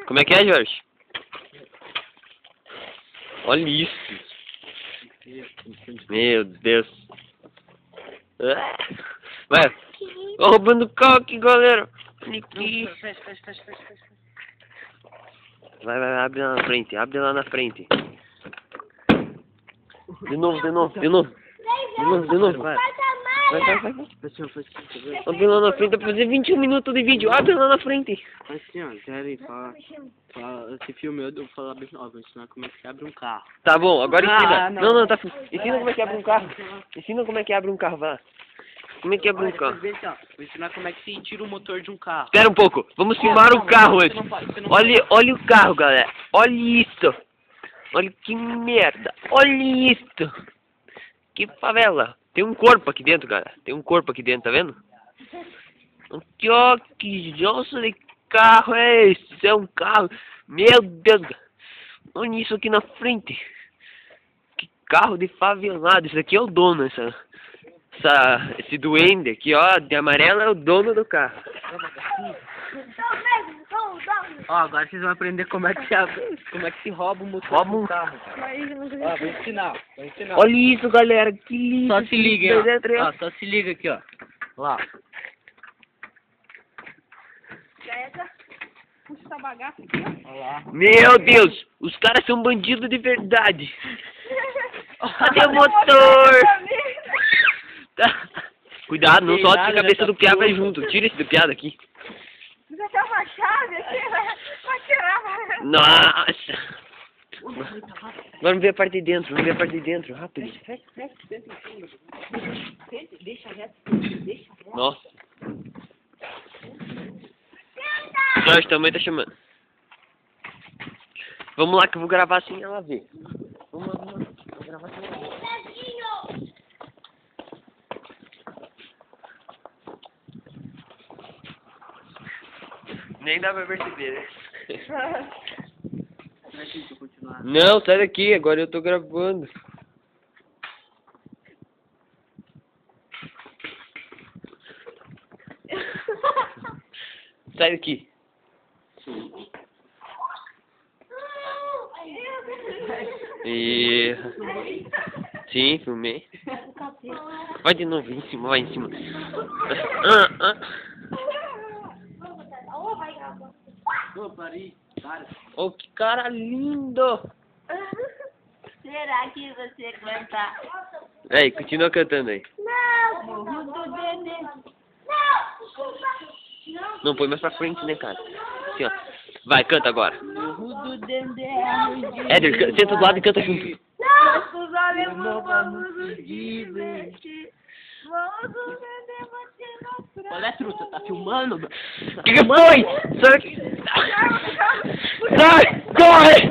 Como é que é, Jorge? Olha isso. Meu Deus. Vai. Ó, roubando o carro aqui, galera. Aqui. Fecha. Vai, abre lá na frente. Abre lá na frente. De novo. Vai. Abre lá na frente pra fazer 21 minutos de vídeo. Abre lá na frente. Assim, ó, sério, fala, esse filme eu vou falar bem, ó, vou ensinar como é que se abre um carro. Tá bom, agora ensina. Não, Tá. Ensina como é que abre um carro. Ensina como é que abre um carro, vai lá. Como é que abre um carro? Vou ensinar como é que se tira o motor de um carro. Espera um pouco. Vamos filmar o carro antes. Olha o carro, galera. Olha isso. Olha que merda. Olha isso. Que favela. Tem um corpo aqui dentro, galera. Tem um corpo aqui dentro, tá vendo? Aqui, ó. Que jossa de carro é esse? É um carro. Meu Deus. Olha isso aqui na frente. Que carro de favelado. Isso aqui é o dono, esse duende aqui, ó, de amarelo é o dono do carro. Ó, agora vocês vão aprender como é que se abre, como é que se rouba o motor do carro. Ó, vou ensinar. Olha isso, galera, que lindo. Só se liga, ó. Só se liga aqui, ó. Lá. Puxa essa bagaça aqui, ó. Olha lá. Meu Deus, os caras são bandidos de verdade. Cadê o motor? Cuidado, não solte a cabeça do piá, vai junto. Tira esse do piá daqui. Você quer uma chave aqui? Vai tirar. Nossa. Vamos ver a parte de dentro, rápido. Deixa reto. Nossa. Jorge, tua mãe tá chamando. Vamos lá que eu vou gravar assim ela vê. Vamos lá. Vou gravar assim ela vê. Nem dá pra perceber, né? Não, sai daqui, agora eu tô gravando. Sai daqui. E... Sim, filmei. Vai de novo, vai em cima. Oh, que cara lindo! Será que você aguenta? Aí, continua cantando aí. Não! Morro do Dendê. Não! Não, põe mais pra frente, né, cara? Assim, ó. Vai, canta agora. Morro do Dendê. Éder, senta do lado e canta junto. Nós os alemães vamos nos divertir. Vamos do Dendê bater na praia. Olha, truta, tá filmando? Que foi? Sai! Sai! Corre!